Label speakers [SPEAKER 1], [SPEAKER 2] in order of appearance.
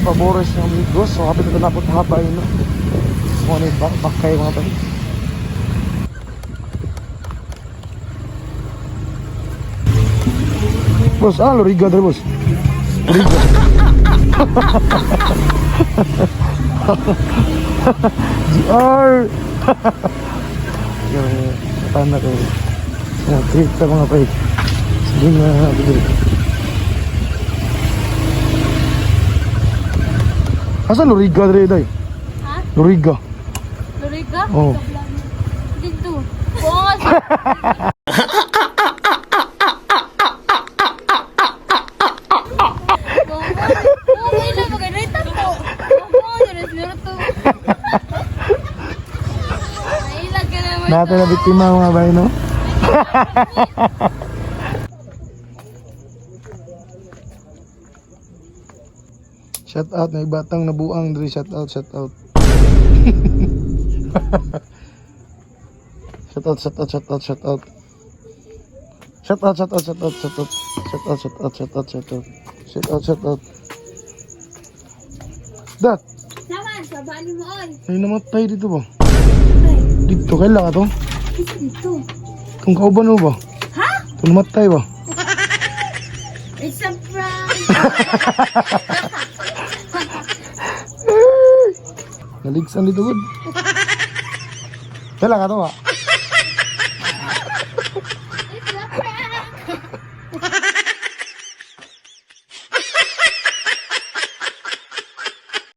[SPEAKER 1] pabores ng amigos. So kapit na napot haba yun, no? Mga na bakay mga tayo. Boss, loriga dali boss. Loriga. GR. Tanda ko. Trip sa mga paik. Sige nga bigil. Asa loriga dali day?
[SPEAKER 2] Ha?
[SPEAKER 1] Loriga.
[SPEAKER 2] Loriga?
[SPEAKER 1] Oo.
[SPEAKER 2] Dito. Boss!
[SPEAKER 1] Natin na biktima mga bay, no? Shout out na ibatang nabuang diri, shout out, shout out. Shout out, shout out, shout out, shout out. Shout out, shout out, shout out, shout out. Shout out, shout out, shout out, shout out. Shout out, shout out. Dat,
[SPEAKER 2] Saman, sabaan mo oy.
[SPEAKER 1] ay namatay dito ba?
[SPEAKER 2] Ay,
[SPEAKER 1] Dito, kailan ka to?
[SPEAKER 2] dito.
[SPEAKER 1] Kung kauban mo ba?
[SPEAKER 2] Ha?
[SPEAKER 1] Kung namatay ba?
[SPEAKER 2] It's a prank.
[SPEAKER 1] Naligsan dito, good. Kailan ka to ba?